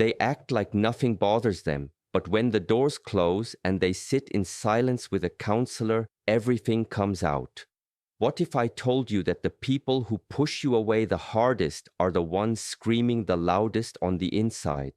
They act like nothing bothers them, but when the doors close and they sit in silence with a counselor, everything comes out. What if I told you that the people who push you away the hardest are the ones screaming the loudest on the inside?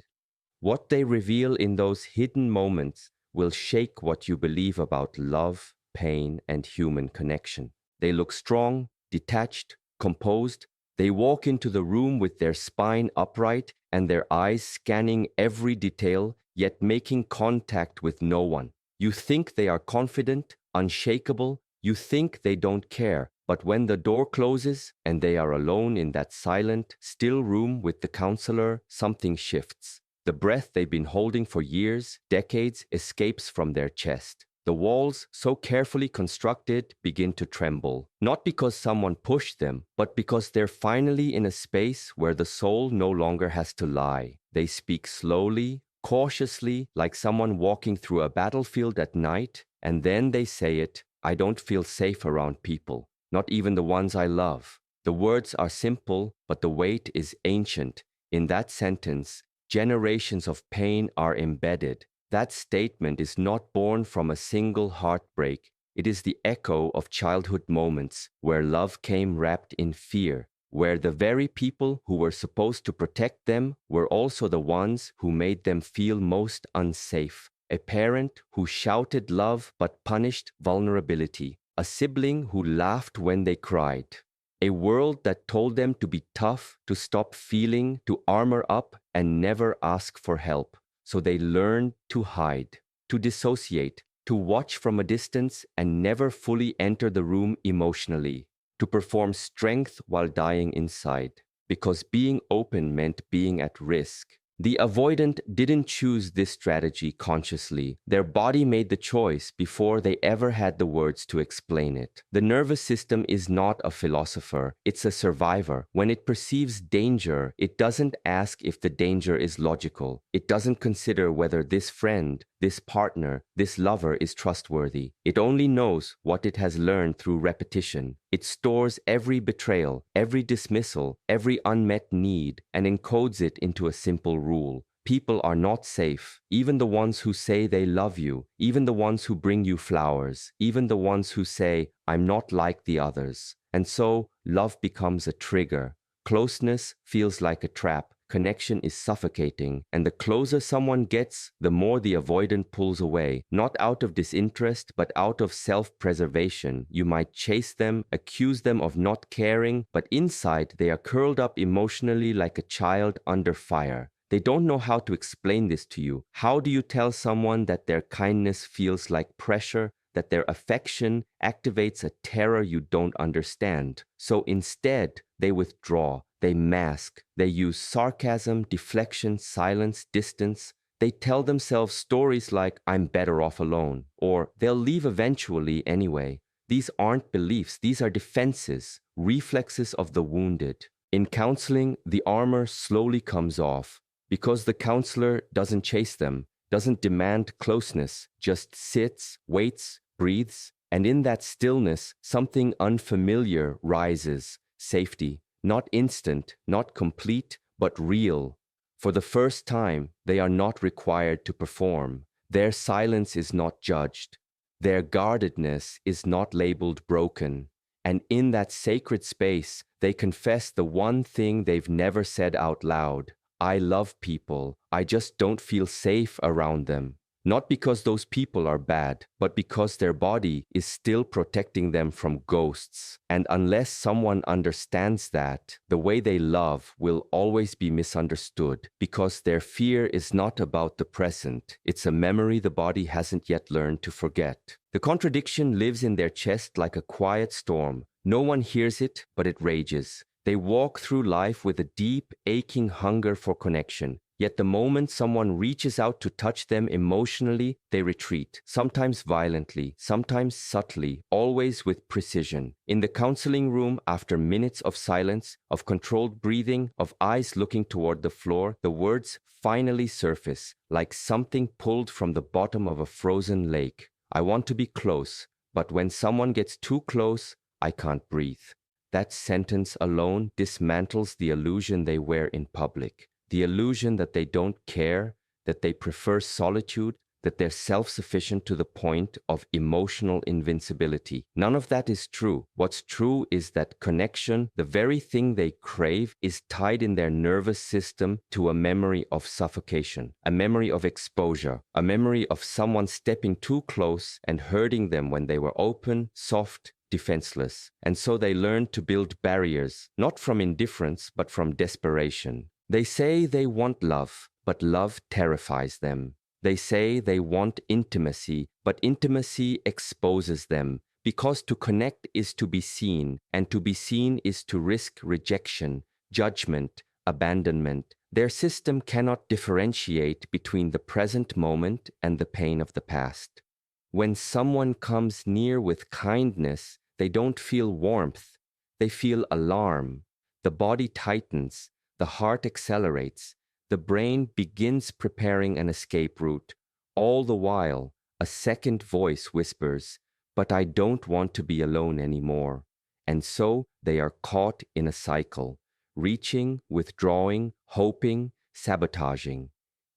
What they reveal in those hidden moments will shake what you believe about love, pain, and human connection. They look strong, detached, composed. They walk into the room with their spine upright and their eyes scanning every detail, yet making contact with no one. You think they are confident, unshakable. You think they don't care. But when the door closes and they are alone in that silent, still room with the counselor, something shifts. The breath they've been holding for years, decades, escapes from their chest. The walls, so carefully constructed, begin to tremble. Not because someone pushed them, but because they're finally in a space where the soul no longer has to lie. They speak slowly, cautiously, like someone walking through a battlefield at night, and then they say it, "I don't feel safe around people, not even the ones I love." The words are simple, but the weight is ancient. In that sentence, generations of pain are embedded. That statement is not born from a single heartbreak. It is the echo of childhood moments where love came wrapped in fear, where the very people who were supposed to protect them were also the ones who made them feel most unsafe. A parent who shouted love but punished vulnerability. A sibling who laughed when they cried. A world that told them to be tough, to stop feeling, to armor up, and never ask for help. So they learned to hide, to dissociate, to watch from a distance and never fully enter the room emotionally, to perform strength while dying inside, because being open meant being at risk. The avoidant didn't choose this strategy consciously. Their body made the choice before they ever had the words to explain it. The nervous system is not a philosopher, it's a survivor. When it perceives danger, it doesn't ask if the danger is logical. It doesn't consider whether this friend, this partner, this lover is trustworthy. It only knows what it has learned through repetition. It stores every betrayal, every dismissal, every unmet need, and encodes it into a simple rule. People are not safe, even the ones who say they love you, even the ones who bring you flowers, even the ones who say, "I'm not like the others." And so, love becomes a trigger. Closeness feels like a trap. Connection is suffocating, and the closer someone gets, the more the avoidant pulls away, not out of disinterest, but out of self-preservation. You might chase them, accuse them of not caring, but inside they are curled up emotionally like a child under fire. They don't know how to explain this to you. How do you tell someone that their kindness feels like pressure, that their affection activates a terror you don't understand? So instead, they withdraw. They mask, they use sarcasm, deflection, silence, distance. They tell themselves stories like, "I'm better off alone," or "they'll leave eventually anyway." These aren't beliefs, these are defenses, reflexes of the wounded. In counseling, the armor slowly comes off because the counselor doesn't chase them, doesn't demand closeness, just sits, waits, breathes, and in that stillness, something unfamiliar rises, safety. Not instant, not complete, but real. For the first time, they are not required to perform. Their silence is not judged. Their guardedness is not labeled broken. And in that sacred space, they confess the one thing they've never said out loud. "I love people. I just don't feel safe around them." Not because those people are bad, but because their body is still protecting them from ghosts. And unless someone understands that, the way they love will always be misunderstood, because their fear is not about the present. It's a memory the body hasn't yet learned to forget. The contradiction lives in their chest like a quiet storm. No one hears it, but it rages. They walk through life with a deep, aching hunger for connection. Yet the moment someone reaches out to touch them emotionally, they retreat, sometimes violently, sometimes subtly, always with precision. In the counseling room, after minutes of silence, of controlled breathing, of eyes looking toward the floor, the words finally surface, like something pulled from the bottom of a frozen lake. "I want to be close, but when someone gets too close, I can't breathe." That sentence alone dismantles the illusion they wear in public. the illusion that they don't care, that they prefer solitude, that they're self-sufficient to the point of emotional invincibility. None of that is true. What's true is that connection, the very thing they crave, is tied in their nervous system to a memory of suffocation, a memory of exposure, a memory of someone stepping too close and hurting them when they were open, soft, defenseless. And so they learn to build barriers, not from indifference, but from desperation. They say they want love, but love terrifies them. They say they want intimacy, but intimacy exposes them, because to connect is to be seen, and to be seen is to risk rejection, judgment, abandonment. Their system cannot differentiate between the present moment and the pain of the past. When someone comes near with kindness, they don't feel warmth, they feel alarm. The body tightens, the heart accelerates, the brain begins preparing an escape route. All the while, a second voice whispers, "But I don't want to be alone anymore." And so they are caught in a cycle, reaching, withdrawing, hoping, sabotaging.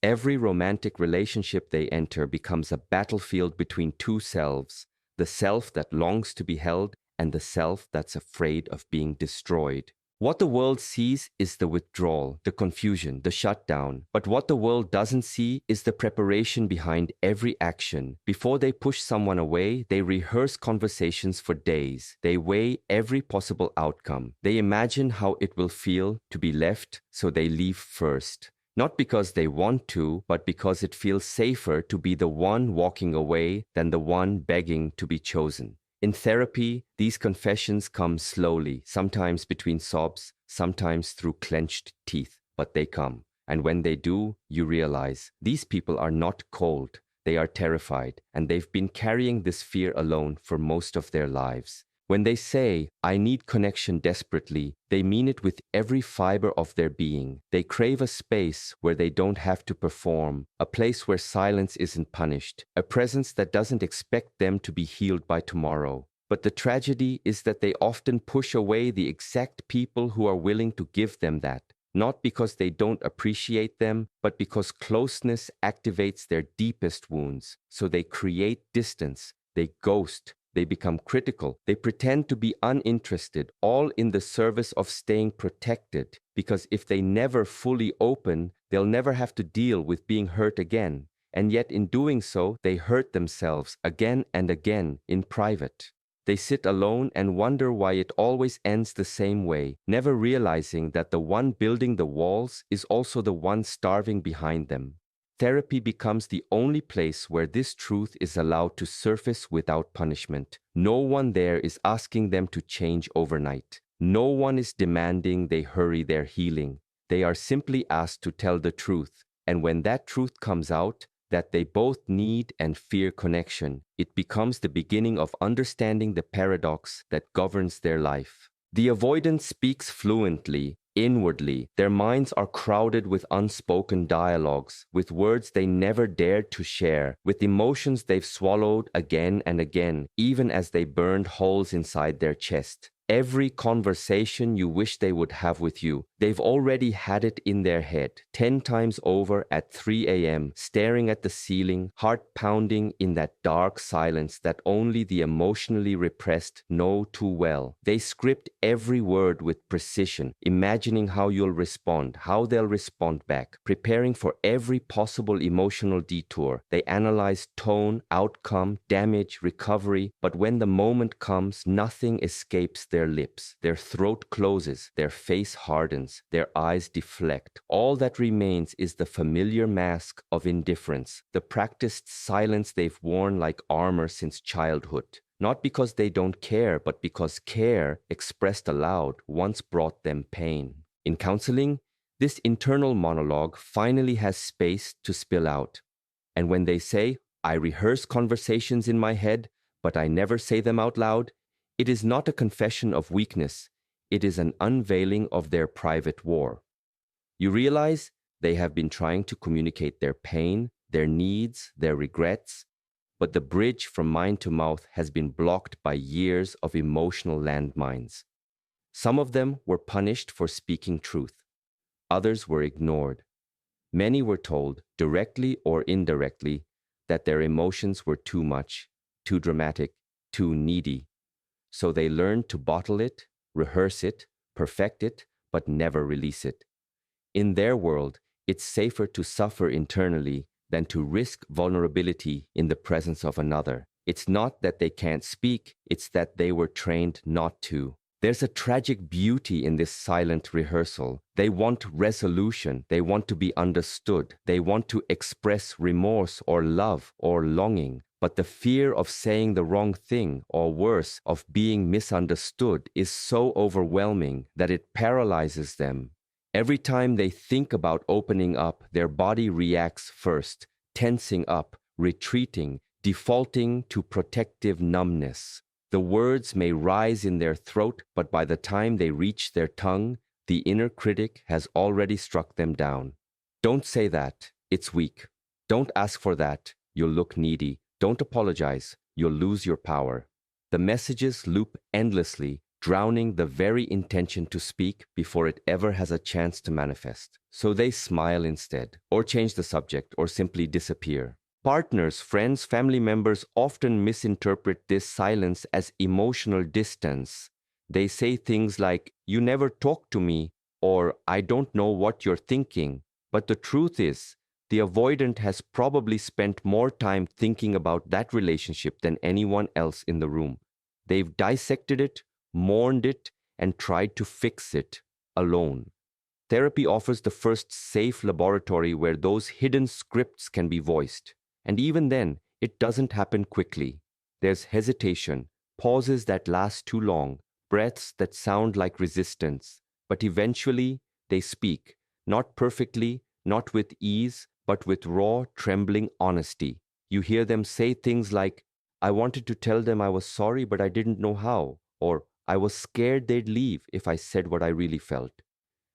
Every romantic relationship they enter becomes a battlefield between two selves, the self that longs to be held and the self that's afraid of being destroyed. What the world sees is the withdrawal, the confusion, the shutdown. But what the world doesn't see is the preparation behind every action. Before they push someone away, they rehearse conversations for days. They weigh every possible outcome. They imagine how it will feel to be left, so they leave first. Not because they want to, but because it feels safer to be the one walking away than the one begging to be chosen. In therapy, these confessions come slowly, sometimes between sobs, sometimes through clenched teeth, but they come. And when they do, you realize these people are not cold, they are terrified, and they've been carrying this fear alone for most of their lives. When they say, "I need connection desperately," they mean it with every fiber of their being. They crave a space where they don't have to perform, a place where silence isn't punished, a presence that doesn't expect them to be healed by tomorrow. But the tragedy is that they often push away the exact people who are willing to give them that, not because they don't appreciate them, but because closeness activates their deepest wounds. So they create distance, they ghost, they become critical, they pretend to be uninterested, all in the service of staying protected, because if they never fully open, they'll never have to deal with being hurt again. And yet in doing so, they hurt themselves again and again in private. They sit alone and wonder why it always ends the same way, never realizing that the one building the walls is also the one starving behind them. Therapy becomes the only place where this truth is allowed to surface without punishment. No one there is asking them to change overnight. No one is demanding they hurry their healing. They are simply asked to tell the truth. And when that truth comes out, that they both need and fear connection, it becomes the beginning of understanding the paradox that governs their life. The avoidant speaks fluently, inwardly. Their minds are crowded with unspoken dialogues, with words they never dared to share, with emotions they've swallowed again and again, even as they burned holes inside their chest. Every conversation you wish they would have with you, they've already had it in their head, 10 times over at 3 a.m., staring at the ceiling, heart pounding in that dark silence that only the emotionally repressed know too well. They script every word with precision, imagining how you'll respond, how they'll respond back, preparing for every possible emotional detour. They analyze tone, outcome, damage, recovery, but when the moment comes, nothing escapes their lips. Their throat closes, their face hardens, their eyes deflect. All that remains is the familiar mask of indifference, the practiced silence they've worn like armor since childhood. Not because they don't care, but because care, expressed aloud, once brought them pain. In counseling, this internal monologue finally has space to spill out. And when they say, "I rehearse conversations in my head, but I never say them out loud," it is not a confession of weakness, it is an unveiling of their private war. You realize they have been trying to communicate their pain, their needs, their regrets, but the bridge from mind to mouth has been blocked by years of emotional landmines. Some of them were punished for speaking truth. Others were ignored. Many were told, directly or indirectly, that their emotions were too much, too dramatic, too needy. So they learned to bottle it, rehearse it, perfect it, but never release it. In their world, it's safer to suffer internally than to risk vulnerability in the presence of another. It's not that they can't speak, it's that they were trained not to. There's a tragic beauty in this silent rehearsal. They want resolution, they want to be understood, they want to express remorse or love or longing. But the fear of saying the wrong thing, or worse, of being misunderstood, is so overwhelming that it paralyzes them. Every time they think about opening up, their body reacts first, tensing up, retreating, defaulting to protective numbness. The words may rise in their throat, but by the time they reach their tongue, the inner critic has already struck them down. Don't say that, it's weak. Don't ask for that, you'll look needy. Don't apologize, you'll lose your power. The messages loop endlessly, drowning the very intention to speak before it ever has a chance to manifest. So they smile instead, or change the subject, or simply disappear. Partners, friends, family members often misinterpret this silence as emotional distance. They say things like, "You never talk to me," or "I don't know what you're thinking." But the truth is, the avoidant has probably spent more time thinking about that relationship than anyone else in the room. They've dissected it, mourned it, and tried to fix it alone. Therapy offers the first safe laboratory where those hidden scripts can be voiced. And even then, it doesn't happen quickly. There's hesitation, pauses that last too long, breaths that sound like resistance. But eventually, they speak, not perfectly, not with ease, but with raw, trembling honesty. You hear them say things like, "I wanted to tell them I was sorry, but I didn't know how," or "I was scared they'd leave if I said what I really felt."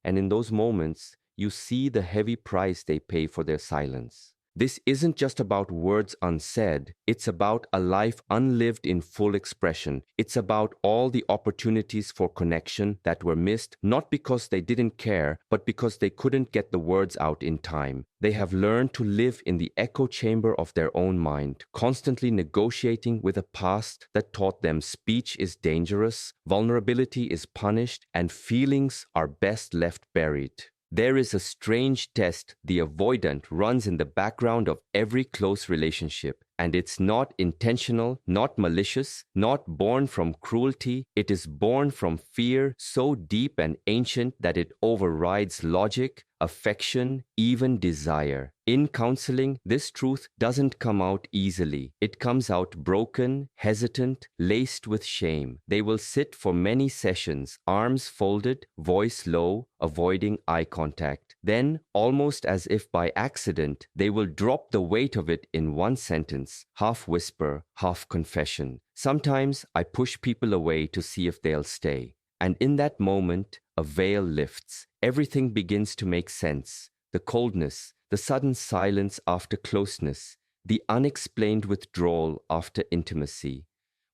And in those moments, you see the heavy price they pay for their silence. This isn't just about words unsaid, it's about a life unlived in full expression. It's about all the opportunities for connection that were missed, not because they didn't care, but because they couldn't get the words out in time. They have learned to live in the echo chamber of their own mind, constantly negotiating with a past that taught them speech is dangerous, vulnerability is punished, and feelings are best left buried. There is a strange test the avoidant runs in the background of every close relationship, and it's not intentional, not malicious, not born from cruelty. It is born from fear so deep and ancient that it overrides logic, affection, even desire. In counseling, this truth doesn't come out easily. It comes out broken, hesitant, laced with shame. They will sit for many sessions, arms folded, voice low, avoiding eye contact. Then, almost as if by accident, they will drop the weight of it in one sentence, half whisper, half confession. Sometimes I push people away to see if they'll stay. And in that moment, a veil lifts. Everything begins to make sense. The coldness, the sudden silence after closeness, the unexplained withdrawal after intimacy.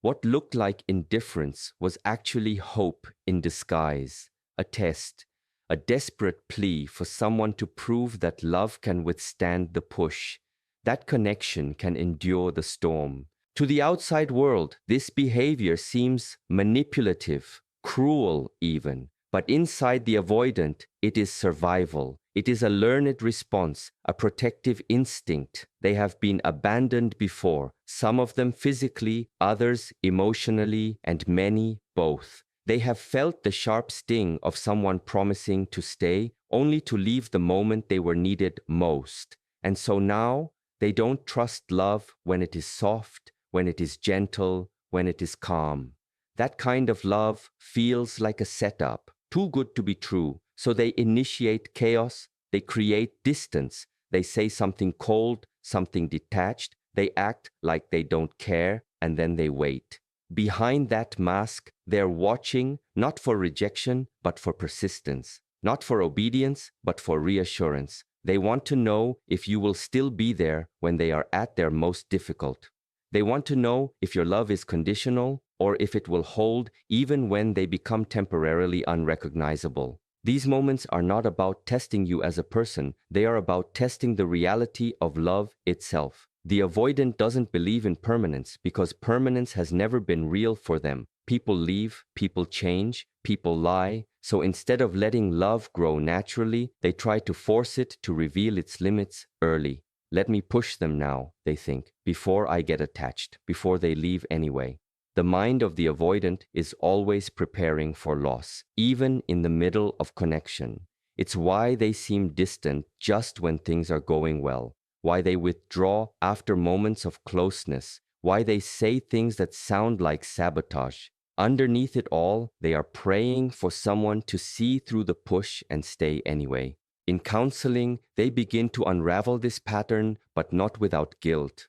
What looked like indifference was actually hope in disguise, a test, a desperate plea for someone to prove that love can withstand the push, that connection can endure the storm. To the outside world, this behavior seems manipulative, cruel even. But inside the avoidant, it is survival. It is a learned response, a protective instinct. They have been abandoned before, some of them physically, others emotionally, and many both. They have felt the sharp sting of someone promising to stay, only to leave the moment they were needed most. And so now, they don't trust love when it is soft, when it is gentle, when it is calm. That kind of love feels like a setup, too good to be true. So they initiate chaos, they create distance, they say something cold, something detached, they act like they don't care, and then they wait. Behind that mask, they're watching, not for rejection, but for persistence, not for obedience, but for reassurance. They want to know if you will still be there when they are at their most difficult. They want to know if your love is conditional or if it will hold even when they become temporarily unrecognizable. These moments are not about testing you as a person, they are about testing the reality of love itself. The avoidant doesn't believe in permanence because permanence has never been real for them. People leave, people change, people lie. So instead of letting love grow naturally, they try to force it to reveal its limits early. Let me push them now, they think, before I get attached, before they leave anyway. The mind of the avoidant is always preparing for loss, even in the middle of connection. It's why they seem distant just when things are going well, why they withdraw after moments of closeness, why they say things that sound like sabotage. Underneath it all, they are praying for someone to see through the push and stay anyway. In counseling, they begin to unravel this pattern, but not without guilt.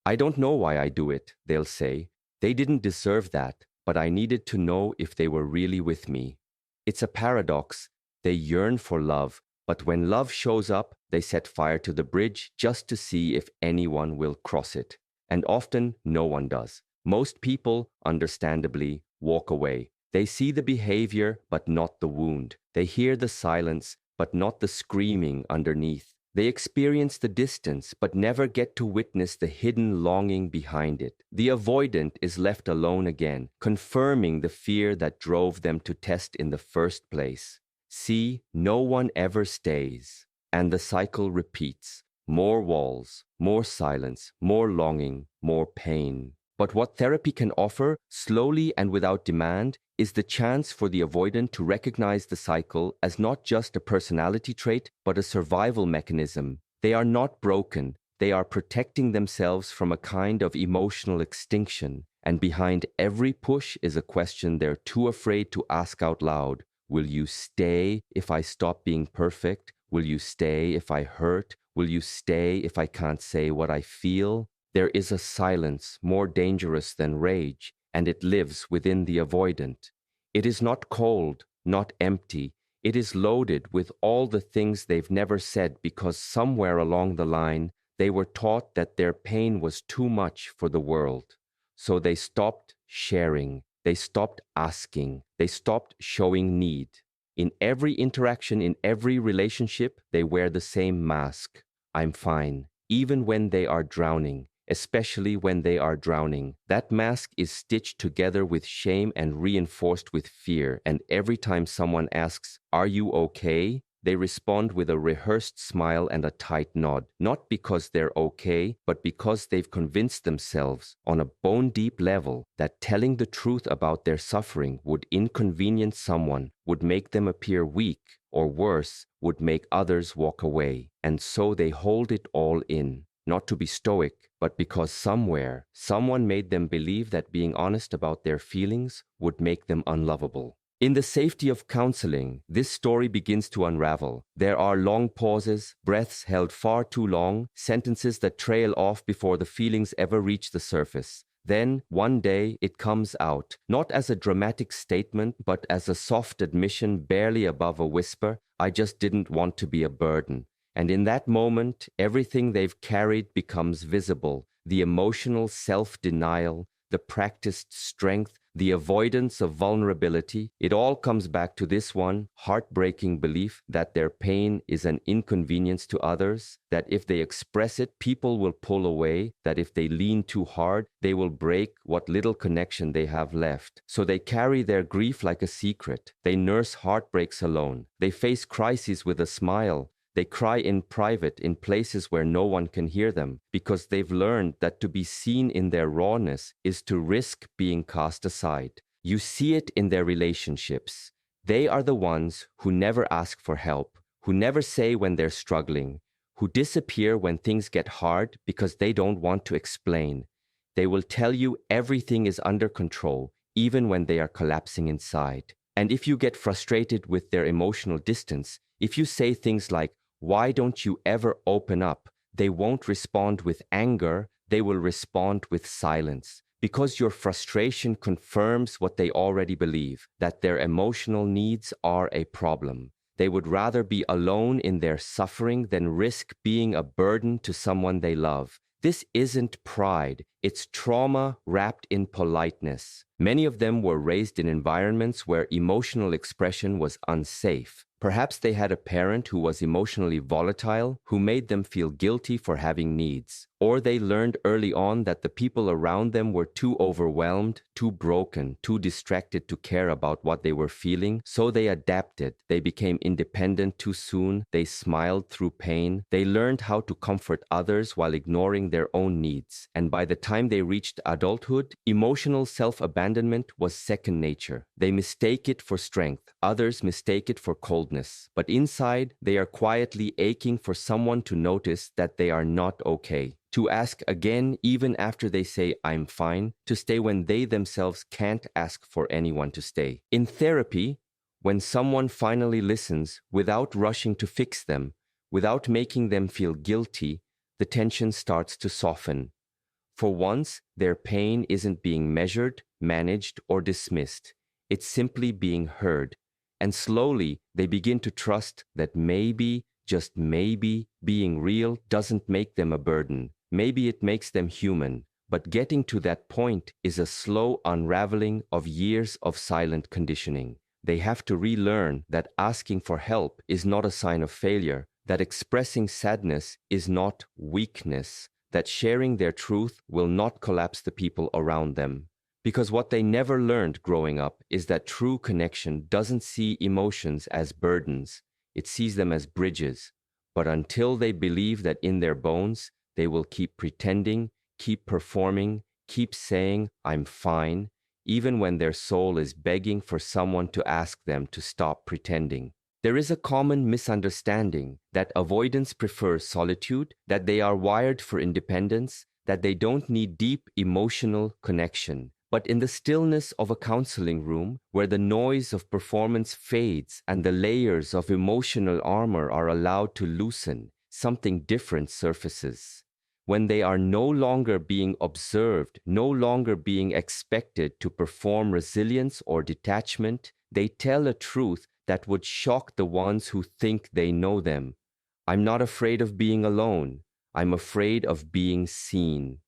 I don't know why I do it, they'll say. They didn't deserve that, but I needed to know if they were really with me. It's a paradox. They yearn for love, but when love shows up, they set fire to the bridge just to see if anyone will cross it. And often, no one does. Most people, understandably, walk away. They see the behavior, but not the wound. They hear the silence, but not the screaming underneath. They experience the distance, but never get to witness the hidden longing behind it. The avoidant is left alone again, confirming the fear that drove them to test in the first place. See, no one ever stays. And the cycle repeats. More walls, more silence, more longing, more pain. But what therapy can offer, slowly and without demand, is the chance for the avoidant to recognize the cycle as not just a personality trait, but a survival mechanism. They are not broken. They are protecting themselves from a kind of emotional extinction. And behind every push is a question they're too afraid to ask out loud. Will you stay if I stop being perfect? Will you stay if I hurt? Will you stay if I can't say what I feel? There is a silence more dangerous than rage, and it lives within the avoidant. It is not cold, not empty. It is loaded with all the things they've never said because somewhere along the line, they were taught that their pain was too much for the world. So they stopped sharing. They stopped asking. They stopped showing need. In every interaction, in every relationship, they wear the same mask. I'm fine, even when they are drowning. Especially when they are drowning. That mask is stitched together with shame and reinforced with fear. And every time someone asks, "Are you okay?" they respond with a rehearsed smile and a tight nod. Not because they're okay, but because they've convinced themselves on a bone-deep level that telling the truth about their suffering would inconvenience someone, would make them appear weak, or worse, would make others walk away. And so they hold it all in. Not to be stoic, but because somewhere, someone made them believe that being honest about their feelings would make them unlovable. In the safety of counseling, this story begins to unravel. There are long pauses, breaths held far too long, sentences that trail off before the feelings ever reach the surface. Then, one day, it comes out, not as a dramatic statement, but as a soft admission barely above a whisper, "I just didn't want to be a burden." And in that moment, everything they've carried becomes visible. The emotional self-denial, the practiced strength, the avoidance of vulnerability. It all comes back to this one heartbreaking belief that their pain is an inconvenience to others, that if they express it, people will pull away, that if they lean too hard, they will break what little connection they have left. So they carry their grief like a secret. They nurse heartbreaks alone. They face crises with a smile. They cry in private in places where no one can hear them because they've learned that to be seen in their rawness is to risk being cast aside. You see it in their relationships. They are the ones who never ask for help, who never say when they're struggling, who disappear when things get hard because they don't want to explain. They will tell you everything is under control, even when they are collapsing inside. And if you get frustrated with their emotional distance, if you say things like, "Why don't you ever open up?" they won't respond with anger, they will respond with silence. Because your frustration confirms what they already believe, that their emotional needs are a problem. They would rather be alone in their suffering than risk being a burden to someone they love. This isn't pride, it's trauma wrapped in politeness. Many of them were raised in environments where emotional expression was unsafe. Perhaps they had a parent who was emotionally volatile, who made them feel guilty for having needs. Or they learned early on that the people around them were too overwhelmed, too broken, too distracted to care about what they were feeling, so they adapted. They became independent too soon. They smiled through pain. They learned how to comfort others while ignoring their own needs. And by the time they reached adulthood, emotional self-abandonment was second nature. They mistake it for strength. Others mistake it for coldness. But inside, they are quietly aching for someone to notice that they are not okay. To ask again even after they say, "I'm fine," to stay when they themselves can't ask for anyone to stay. In therapy, when someone finally listens without rushing to fix them, without making them feel guilty, the tension starts to soften. For once, their pain isn't being measured, managed, or dismissed. It's simply being heard. And slowly, they begin to trust that maybe, just maybe, being real doesn't make them a burden. Maybe it makes them human, but getting to that point is a slow unraveling of years of silent conditioning. They have to relearn that asking for help is not a sign of failure, that expressing sadness is not weakness, that sharing their truth will not collapse the people around them. Because what they never learned growing up is that true connection doesn't see emotions as burdens, it sees them as bridges. But until they believe that in their bones, they will keep pretending, keep performing, keep saying, "I'm fine," even when their soul is begging for someone to ask them to stop pretending. There is a common misunderstanding that avoidants prefer solitude, that they are wired for independence, that they don't need deep emotional connection. But in the stillness of a counseling room, where the noise of performance fades and the layers of emotional armor are allowed to loosen, something different surfaces. When they are no longer being observed, no longer being expected to perform resilience or detachment, they tell a truth that would shock the ones who think they know them. "I'm not afraid of being alone. I'm afraid of being seen."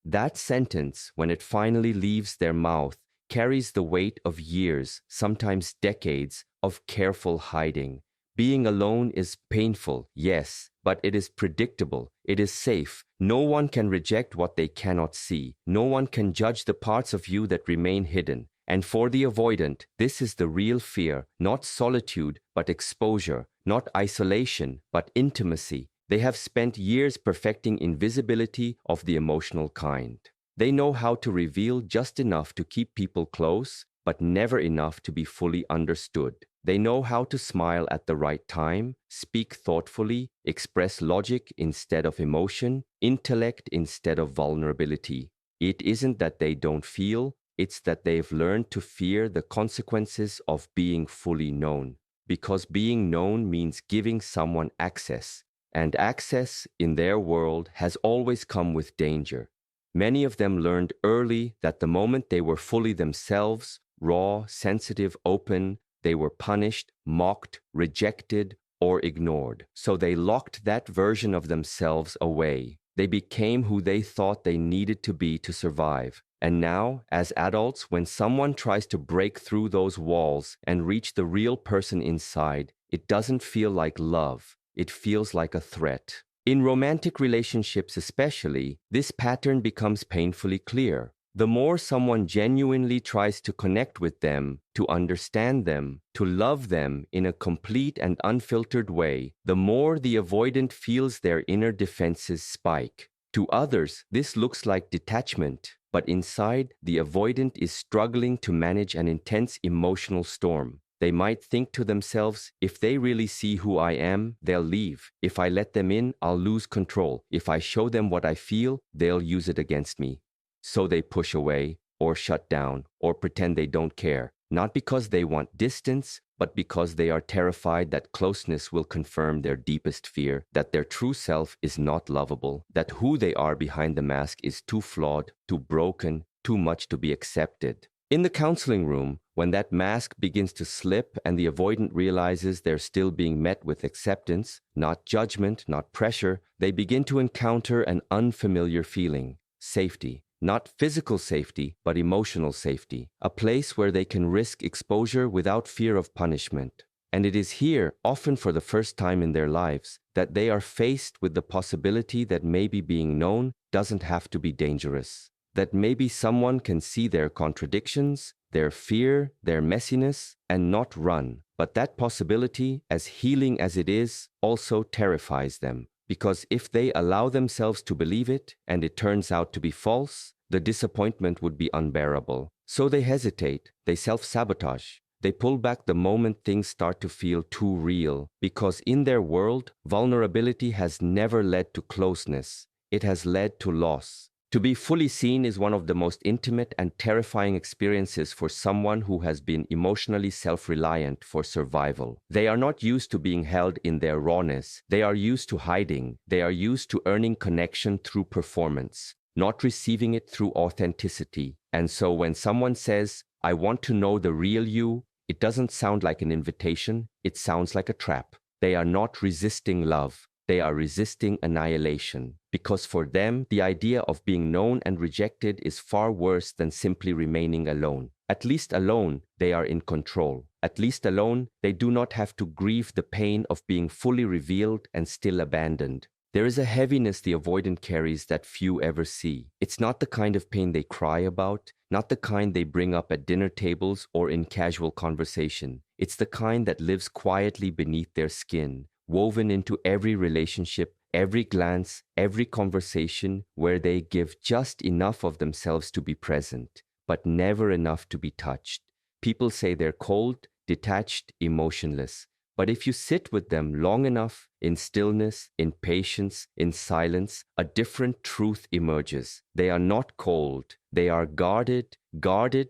That sentence, when it finally leaves their mouth, carries the weight of years, sometimes decades, of careful hiding. Being alone is painful, yes, but it is predictable. It is safe. No one can reject what they cannot see. No one can judge the parts of you that remain hidden. And for the avoidant, this is the real fear, not solitude, but exposure, not isolation, but intimacy. They have spent years perfecting invisibility of the emotional kind. They know how to reveal just enough to keep people close, but never enough to be fully understood. They know how to smile at the right time, speak thoughtfully, express logic instead of emotion, intellect instead of vulnerability. It isn't that they don't feel, it's that they've learned to fear the consequences of being fully known. Because being known means giving someone access. And access, in their world, has always come with danger. Many of them learned early that the moment they were fully themselves, raw, sensitive, open, they were punished, mocked, rejected, or ignored. So they locked that version of themselves away. They became who they thought they needed to be to survive. And now, as adults, when someone tries to break through those walls and reach the real person inside, it doesn't feel like love. It feels like a threat. In romantic relationships especially, this pattern becomes painfully clear. The more someone genuinely tries to connect with them, to understand them, to love them in a complete and unfiltered way, the more the avoidant feels their inner defenses spike. To others, this looks like detachment, but inside, the avoidant is struggling to manage an intense emotional storm. They might think to themselves, if they really see who I am, they'll leave. If I let them in, I'll lose control. If I show them what I feel, they'll use it against me. So they push away, or shut down, or pretend they don't care. Not because they want distance, but because they are terrified that closeness will confirm their deepest fear, that their true self is not lovable, that who they are behind the mask is too flawed, too broken, too much to be accepted. In the counseling room, when that mask begins to slip and the avoidant realizes they're still being met with acceptance, not judgment, not pressure, they begin to encounter an unfamiliar feeling: safety. Not physical safety, but emotional safety. A place where they can risk exposure without fear of punishment. And it is here, often for the first time in their lives, that they are faced with the possibility that maybe being known doesn't have to be dangerous. That maybe someone can see their contradictions, their fear, their messiness, and not run. But that possibility, as healing as it is, also terrifies them. Because if they allow themselves to believe it, and it turns out to be false, the disappointment would be unbearable. So they hesitate, they self-sabotage. They pull back the moment things start to feel too real, because in their world, vulnerability has never led to closeness. It has led to loss. To be fully seen is one of the most intimate and terrifying experiences for someone who has been emotionally self-reliant for survival. They are not used to being held in their rawness. They are used to hiding. They are used to earning connection through performance, not receiving it through authenticity. And so when someone says, "I want to know the real you," it doesn't sound like an invitation, it sounds like a trap. They are not resisting love, they are resisting annihilation. Because for them, the idea of being known and rejected is far worse than simply remaining alone. At least alone, they are in control. At least alone, they do not have to grieve the pain of being fully revealed and still abandoned. There is a heaviness the avoidant carries that few ever see. It's not the kind of pain they cry about, not the kind they bring up at dinner tables or in casual conversation. It's the kind that lives quietly beneath their skin, woven into every relationship, every glance, every conversation, where they give just enough of themselves to be present, but never enough to be touched. People say they're cold, detached, emotionless. But if you sit with them long enough, in stillness, in patience, in silence, a different truth emerges. They are not cold. They are guarded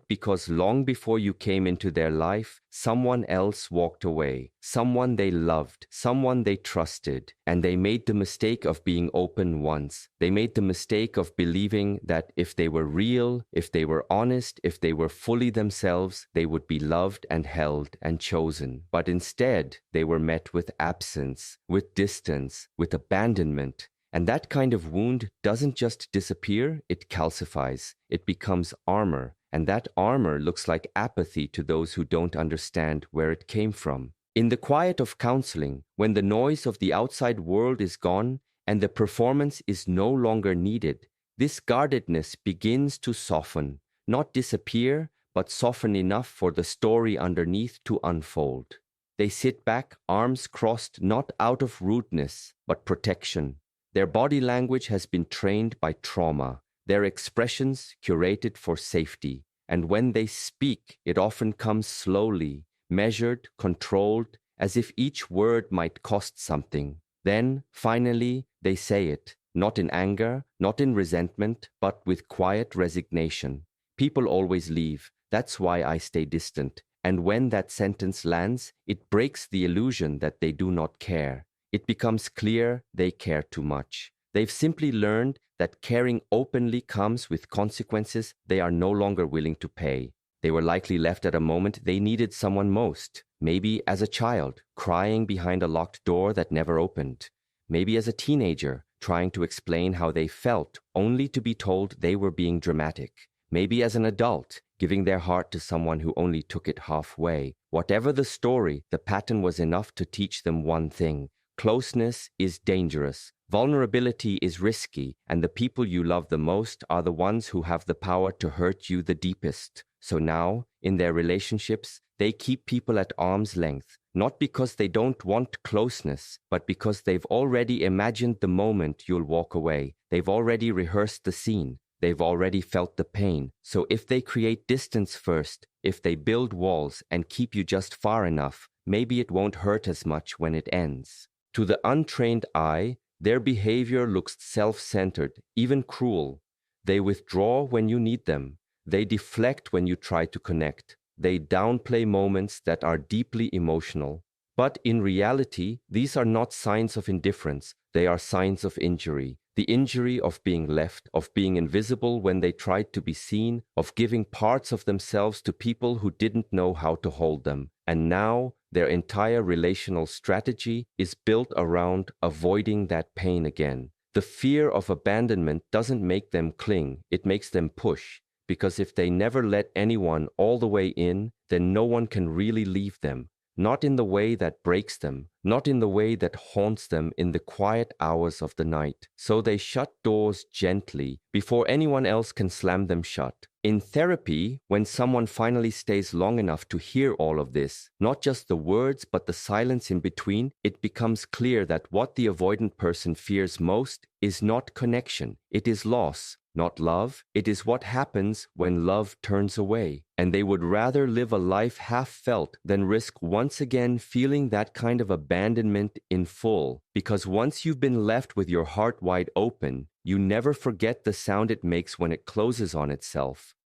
because long before you came into their life, someone else walked away, someone they loved, someone they trusted, and they made the mistake of being open once. They made the mistake of believing that if they were real, if they were honest, if they were fully themselves, they would be loved and held and chosen. But instead, they were met with absence, with distance, with abandonment. And that kind of wound doesn't just disappear, it calcifies. It becomes armor. And that armor looks like apathy to those who don't understand where it came from. In the quiet of counseling, when the noise of the outside world is gone and the performance is no longer needed, this guardedness begins to soften, not disappear, but soften enough for the story underneath to unfold. They sit back, arms crossed, not out of rudeness, but protection. Their body language has been trained by trauma, their expressions curated for safety. And when they speak, it often comes slowly, measured, controlled, as if each word might cost something. Then, finally, they say it, not in anger, not in resentment, but with quiet resignation. People always leave. That's why I stay distant. And when that sentence lands, it breaks the illusion that they do not care. It becomes clear they care too much. They've simply learned that caring openly comes with consequences they are no longer willing to pay. They were likely left at a moment they needed someone most. Maybe as a child, crying behind a locked door that never opened. Maybe as a teenager, trying to explain how they felt, only to be told they were being dramatic. Maybe as an adult, giving their heart to someone who only took it halfway. Whatever the story, the pattern was enough to teach them one thing. Closeness is dangerous. Vulnerability is risky, and the people you love the most are the ones who have the power to hurt you the deepest. So now, in their relationships, they keep people at arm's length, not because they don't want closeness, but because they've already imagined the moment you'll walk away. They've already rehearsed the scene. They've already felt the pain. So if they create distance first, if they build walls and keep you just far enough, maybe it won't hurt as much when it ends. To the untrained eye, their behavior looks self-centered, even cruel. They withdraw when you need them. They deflect when you try to connect. They downplay moments that are deeply emotional. But in reality, these are not signs of indifference. They are signs of injury. The injury of being left, of being invisible when they tried to be seen, of giving parts of themselves to people who didn't know how to hold them. And now, their entire relational strategy is built around avoiding that pain again. The fear of abandonment doesn't make them cling, it makes them push. Because if they never let anyone all the way in, then no one can really leave them. not in the way that breaks them, not in the way that haunts them in the quiet hours of the night. So they shut doors gently before anyone else can slam them shut. In therapy, when someone finally stays long enough to hear all of this, not just the words but the silence in between, it becomes clear that what the avoidant person fears most is not connection, it is loss. Not love, it is what happens when love turns away. And they would rather live a life half felt than risk once again feeling that kind of abandonment in full. Because once you've been left with your heart wide open, you never forget the sound it makes when it closes on itself.